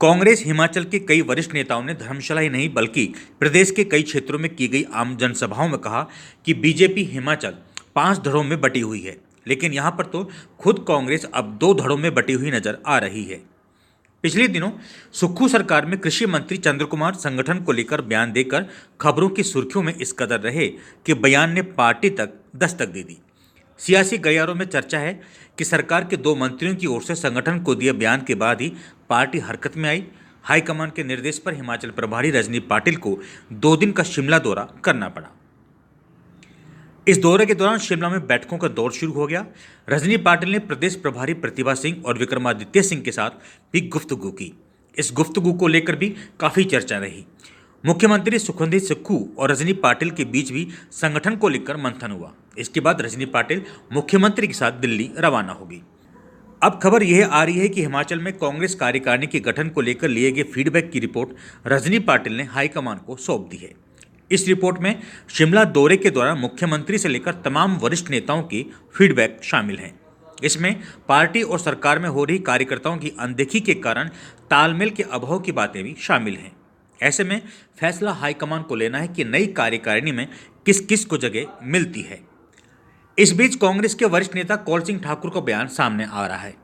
कांग्रेस हिमाचल के कई वरिष्ठ नेताओं ने धर्मशाला ही नहीं बल्कि प्रदेश के कई क्षेत्रों में की गई आम जनसभाओं में कहा कि बीजेपी हिमाचल 5 धड़ों में बटी हुई है। लेकिन यहां पर तो खुद कांग्रेस अब 2 धड़ों में बटी हुई नजर आ रही है। पिछले दिनों सुक्खू सरकार में कृषि मंत्री चंद्र कुमार संगठन को लेकर बयान देकर खबरों की सुर्खियों में इस कदर रहे कि बयान ने पार्टी तक दस्तक दे दी। सियासी गलियारों में चर्चा है कि सरकार के 2 मंत्रियों की ओर से संगठन को दिए बयान के बाद ही पार्टी हरकत में आई। हाईकमान के निर्देश पर हिमाचल प्रभारी रजनी पाटिल को 2 दिन का शिमला दौरा करना पड़ा। इस दौरे के दौरान शिमला में बैठकों का दौर शुरू हो गया। रजनी पाटिल ने प्रदेश प्रभारी प्रतिभा सिंह और विक्रमादित्य सिंह के साथ भी गुफ्तगू की। इस गुफ्तगू को लेकर भी काफ़ी चर्चा रही। मुख्यमंत्री सुखविंदर सुक्खू और रजनी पाटिल के बीच भी संगठन को लेकर मंथन हुआ। इसके बाद रजनी पाटिल मुख्यमंत्री के साथ दिल्ली रवाना होगी। अब खबर यह आ रही है कि हिमाचल में कांग्रेस कार्यकारिणी के गठन को लेकर लिए गए फीडबैक की रिपोर्ट रजनी पाटिल ने हाईकमान को सौंप दी है। इस रिपोर्ट में शिमला दौरे के दौरान मुख्यमंत्री से लेकर तमाम वरिष्ठ नेताओं की फीडबैक शामिल हैं। इसमें पार्टी और सरकार में हो रही कार्यकर्ताओं की अनदेखी के कारण तालमेल के अभाव की बातें भी शामिल हैं। ऐसे में फैसला हाईकमान को लेना है कि नई कार्यकारिणी में किस किस को जगह मिलती है। इस बीच कांग्रेस के वरिष्ठ नेता कौल सिंह ठाकुर का बयान सामने आ रहा है।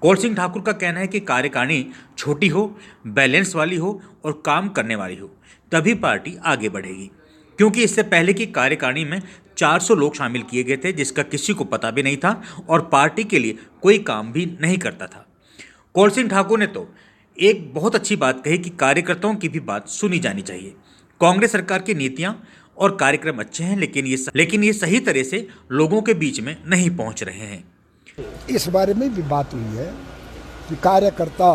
कौल सिंह ठाकुर का कहना है कि कार्यकारिणी छोटी हो, बैलेंस वाली हो और काम करने वाली हो, तभी पार्टी आगे बढ़ेगी। क्योंकि इससे पहले की कार्यकारिणी में 400 लोग शामिल किए गए थे, जिसका किसी को पता भी नहीं था और पार्टी के लिए कोई काम भी नहीं करता था। कौल सिंह ठाकुर ने तो एक बहुत अच्छी बात कही कि कार्यकर्ताओं की भी बात सुनी जानी चाहिए। कांग्रेस सरकार की नीतियां और कार्यक्रम अच्छे हैं, लेकिन ये सही तरह से लोगों के बीच में नहीं पहुंच रहे हैं। इस बारे में भी बात हुई है कि कार्यकर्ता,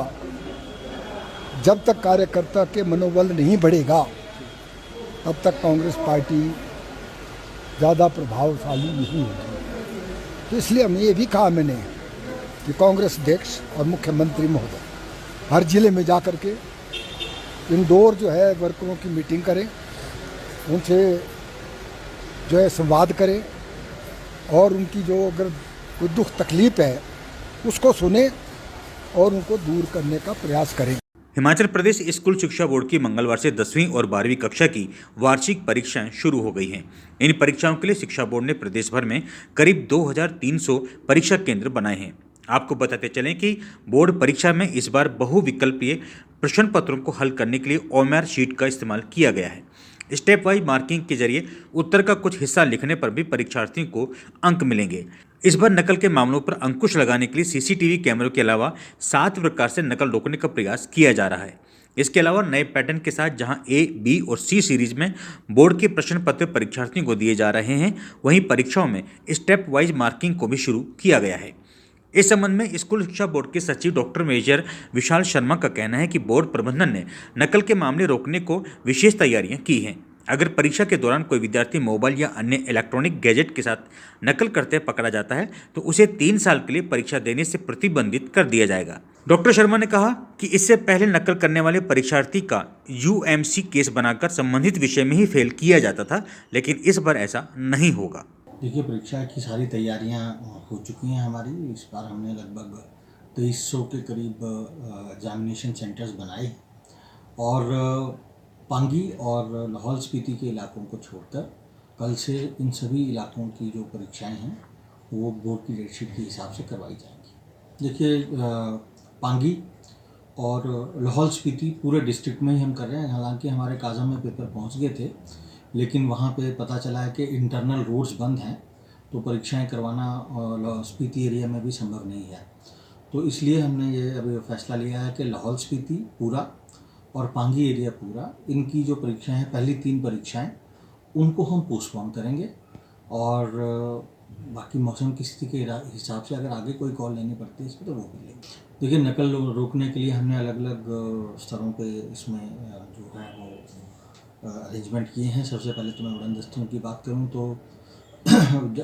जब तक कार्यकर्ता के मनोबल नहीं बढ़ेगा तब तक कांग्रेस पार्टी ज़्यादा प्रभावशाली नहीं होगी। तो इसलिए हमने ये भी कहा मैंने कि कांग्रेस अध्यक्ष और मुख्यमंत्री महोदय हर जिले में जा कर के इंदौर जो है वर्करों की मीटिंग करें, उनसे जो है संवाद करें और उनकी जो अगर कोई दुख तकलीफ है उसको सुने और उनको दूर करने का प्रयास करें। हिमाचल प्रदेश स्कूल शिक्षा बोर्ड की मंगलवार से 10वीं और 12वीं कक्षा की वार्षिक परीक्षाएं शुरू हो गई हैं। इन परीक्षाओं के लिए शिक्षा बोर्ड ने प्रदेश भर में करीब 2300 परीक्षा केंद्र बनाए हैं। आपको बताते चलें कि बोर्ड परीक्षा में इस बार बहुविकल्पीय प्रश्न पत्रों को हल करने के लिए ओएमआर शीट का इस्तेमाल किया गया है। स्टेप वाइज मार्किंग के जरिए उत्तर का कुछ हिस्सा लिखने पर भी परीक्षार्थियों को अंक मिलेंगे। इस बार नकल के मामलों पर अंकुश लगाने के लिए सीसीटीवी कैमरों के अलावा 7 प्रकार से नकल रोकने का प्रयास किया जा रहा है। इसके अलावा नए पैटर्न के साथ जहां ए, बी और सी सीरीज में बोर्ड के प्रश्न पत्र परीक्षार्थियों को दिए जा रहे हैं, वहीं परीक्षाओं में स्टेप वाइज मार्किंग को भी शुरू किया गया है। इस संबंध में स्कूल शिक्षा बोर्ड के सचिव डॉक्टर मेजर विशाल शर्मा का कहना है कि बोर्ड प्रबंधन ने नकल के मामले रोकने को विशेष तैयारियां की हैं। अगर परीक्षा के दौरान कोई विद्यार्थी मोबाइल या अन्य इलेक्ट्रॉनिक गैजेट के साथ नकल करते पकड़ा जाता है तो उसे 3 साल के लिए परीक्षा देने से प्रतिबंधित कर दिया जाएगा। डॉक्टर शर्मा ने कहा कि इससे पहले नकल करने वाले परीक्षार्थी का यूएमसी केस बनाकर संबंधित विषय में ही फेल किया जाता था, लेकिन इस बार ऐसा नहीं होगा। देखिए, परीक्षा की सारी तैयारियां हो चुकी हैं हमारी। इस बार हमने लगभग 2300 के करीब एग्जामिनेशन सेंटर्स बनाए और पांगी और लाहौल स्पीति के इलाकों को छोड़कर कल से इन सभी इलाकों की जो परीक्षाएं हैं वो बोर्ड की डेटशीट के हिसाब से करवाई जाएंगी। देखिए, पांगी और लाहौल स्पीति पूरे डिस्ट्रिक्ट में ही हम कर रहे हैं। हालांकि हमारे काजा में पेपर पहुंच गए थे, लेकिन वहाँ पे पता चला है कि इंटरनल रोड्स बंद हैं, तो परीक्षाएं करवाना स्पीति एरिया में भी संभव नहीं है। तो इसलिए हमने ये अभी फैसला लिया है कि लाहौल स्पीति पूरा और पांगी एरिया पूरा, इनकी जो परीक्षाएं हैं, पहली 3 परीक्षाएं, उनको हम पोस्टपोन करेंगे और बाकी मौसम की स्थिति के हिसाब से अगर आगे कोई कॉल लेनी पड़ती है इसमें तो वो भी लेंगे। देखिए, नकल रोकने के लिए हमने अलग अलग स्तरों पे इसमें जो है वो अरेंजमेंट किए हैं। सबसे पहले तो मैं उड़न दस्तों की बात करूं तो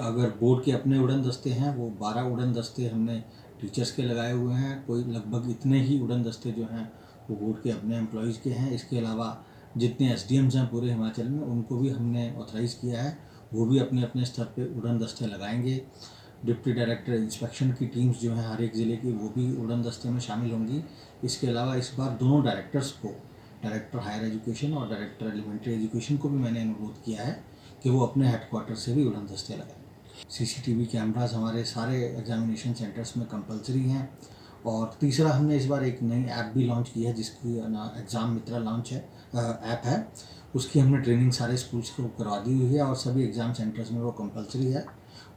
अगर बोर्ड के अपने उड़न दस्ते हैं, वो 12 उड़न दस्ते हमने टीचर्स के लगाए हुए हैं। कोई लगभग इतने ही उड़न दस्ते जो हैं वो बोर्ड के अपने एम्प्लॉयज़ के हैं। इसके अलावा जितने एसडीएम्स हैं पूरे हिमाचल में, उनको भी हमने ऑथराइज़ किया है, वो भी अपने अपने स्तर पे उड़न दस्ते लगाएंगे। डिप्टी डायरेक्टर इंस्पेक्शन की टीम्स जो हैं हर एक ज़िले की, वो भी उड़न दस्ते में शामिल होंगी। इसके अलावा इस बार दोनों डायरेक्टर्स को, डायरेक्टर हायर एजुकेशन और डायरेक्टर एलिमेंट्री एजुकेशन को भी मैंने अनुरोध किया है कि वो अपने हेडक्वार्टर से भी उड़न दस्ते लगाएं। सीसीटीवी कैमरास हमारे सारे एग्जामिनेशन सेंटर्स में कंपलसरी हैं। और तीसरा, हमने इस बार एक नई ऐप भी लॉन्च की है जिसकी एग्ज़ाम मित्रा लॉन्च है, ऐप है। उसकी हमने ट्रेनिंग सारे स्कूल्स को करवा दी हुई है और सभी एग्ज़ाम सेंटर्स में वो कंपलसरी है।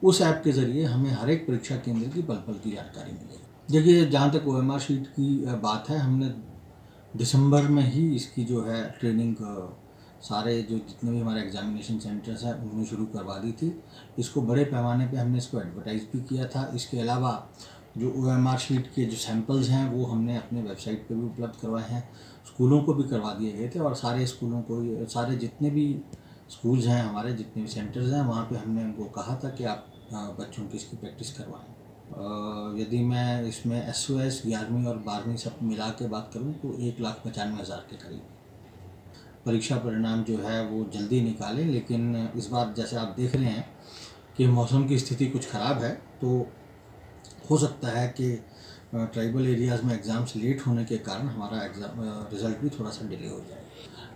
उस ऐप के ज़रिए हमें हर एक परीक्षा केंद्र की पल पल की जानकारी मिलेगी। देखिए, जहाँ तक OMR शीट की बात है, हमने दिसंबर में ही इसकी जो है ट्रेनिंग सारे जो जितने भी हमारे एग्जामिनेशन सेंटर्स हैं उनमें शुरू करवा दी थी। इसको बड़े पैमाने पे हमने इसको एडवर्टाइज भी किया था। इसके अलावा जो OMR शीट के जो सैंपल्स हैं वो हमने अपने वेबसाइट पे भी उपलब्ध करवाए हैं, स्कूलों को भी करवा दिए गए थे। और सारे स्कूलों को, सारे जितने भी स्कूल्स हैं हमारे, जितने भी सेंटर्स हैं, वहाँ पे हमने उनको कहा था कि आप बच्चों की इसकी प्रैक्टिस करवाएं। यदि मैं इसमें SOS 11वीं और 12वीं सब मिला के बात करूँ तो 1,95,000 के करीब परीक्षा परिणाम जो है वो जल्दी निकालें। लेकिन इस बार जैसे आप देख रहे हैं कि मौसम की स्थिति कुछ ख़राब है, तो हो सकता है कि ट्राइबल एरियाज़ में एग्ज़ाम्स लेट होने के कारण हमारा एग्ज़ाम रिज़ल्ट भी थोड़ा सा डिले हो जाए।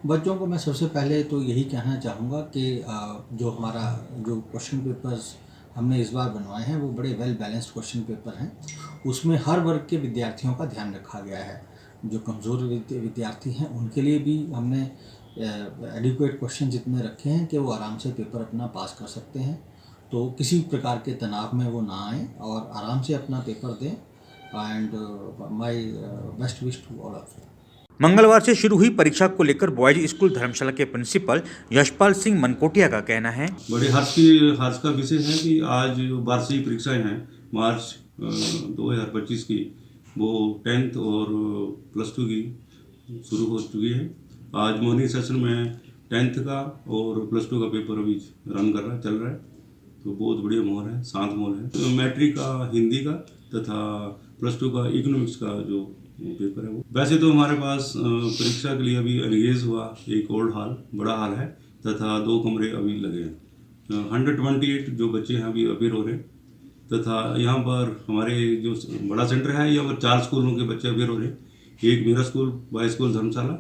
बच्चों को मैं सबसे पहले तो यही कहना चाहूँगा कि जो हमारा जो क्वेश्चन पेपर्स हमने इस बार बनवाए हैं वो बड़े वेल बैलेंस्ड क्वेश्चन पेपर हैं। उसमें हर वर्ग के विद्यार्थियों का ध्यान रखा गया है। जो कमज़ोर विद्यार्थी हैं उनके लिए भी हमने एडिक्वेट क्वेश्चन जितने रखे हैं कि वो आराम से पेपर अपना पास कर सकते हैं। तो किसी प्रकार के तनाव में वो ना आए और आराम से अपना पेपर दें। And my best wish to all of you. मंगलवार से शुरू हुई परीक्षा को लेकर बॉयज स्कूल धर्मशाला के प्रिंसिपल यशपाल सिंह मनकोटिया का कहना है, बड़े हर्ष का विषय है कि आज जो वार्षिक परीक्षाएं हैं मार्च 2025 की, वो 10th और +2 की शुरू हो चुकी है। आज मॉर्निंग सेशन में 10th का और +2 का पेपर अभी रन कर रहा है, चल रहा है। तो बहुत बढ़िया माहौल है, शांत माहौल है। तो मैट्रिक का हिंदी का तथा +2 का इकोनॉमिक्स का जो पेपर है वो, वैसे तो हमारे पास परीक्षा के लिए अभी एंगेज हुआ एक ओल्ड हॉल, बड़ा हॉल है, तथा 2 कमरे अभी लगे हैं। 128 जो बच्चे हैं अभी अपेयर हो रहे हैं। तथा यहाँ पर हमारे जो बड़ा सेंटर है, यहाँ पर 4 स्कूलों के बच्चे अपेयर हो रहे हैं। एक मेरा स्कूल बॉय स्कूल धर्मशाला,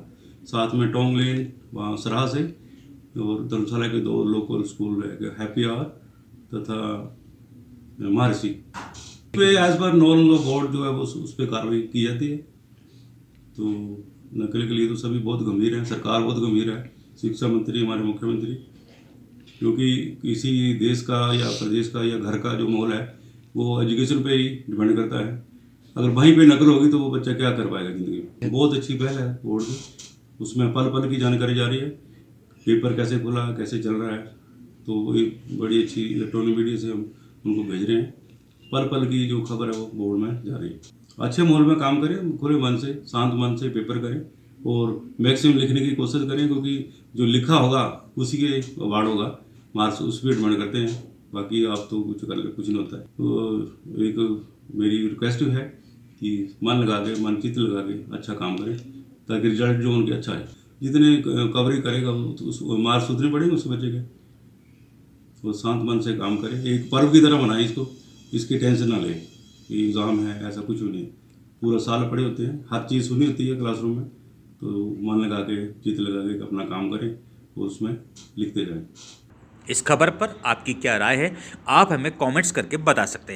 साथ में टोंग लेन वहाँ सराह से, और धर्मशाला के 2 लोकल स्कूल है, हैप्पी आवर तथा महर्षि। As per non law board जो है वो उस पर कार्रवाई की जाती है। तो नकल के लिए तो सभी बहुत गंभीर हैं, सरकार बहुत गंभीर है, शिक्षा मंत्री, हमारे मुख्यमंत्री, क्योंकि किसी देश का या प्रदेश का या घर का जो माहौल है वो एजुकेशन पे ही डिपेंड करता है। अगर वहीं पे नकल होगी तो वो बच्चा क्या कर पाएगा ज़िंदगी में। बहुत अच्छी पहल है बोर्ड की, उसमें पल पल की जानकारी जा रही है, पेपर कैसे खुला, कैसे चल रहा है। तो वही बड़ी अच्छी इलेक्ट्रॉनिक मीडिया से हम उनको भेज रहे हैं। पल पल की जो खबर है वो बोर्ड में जा रही है। अच्छे माहौल में काम करें, खुले मन से, शांत मन से पेपर करें और मैक्सिमम लिखने की कोशिश करें, क्योंकि जो लिखा होगा उसी के अवार्ड होगा, मार्क्स उस पर डिपेंड करते हैं। बाकी आप तो कुछ नहीं होता है। तो एक मेरी रिक्वेस्ट है कि मन लगा के, मन चित्त लगा के अच्छा काम करें, ताकि रिजल्ट जो उनके अच्छा है। जितने कवरेज करेगा उस मार्क्स उतने बढ़ेंगे उस बच्चे के। तो शांत मन से काम करें, एक पर्व की तरह मनाएं इसको, इसकी टेंशन ना लें कि एग्ज़ाम है, ऐसा कुछ भी नहीं। पूरा साल पढ़े होते हैं, हर चीज़ सुनी होती है क्लासरूम में। तो मन लगा के, चित्त लगा के अपना काम करें और उसमें लिखते जाएं। इस खबर पर आपकी क्या राय है, आप हमें कमेंट्स करके बता सकते हैं।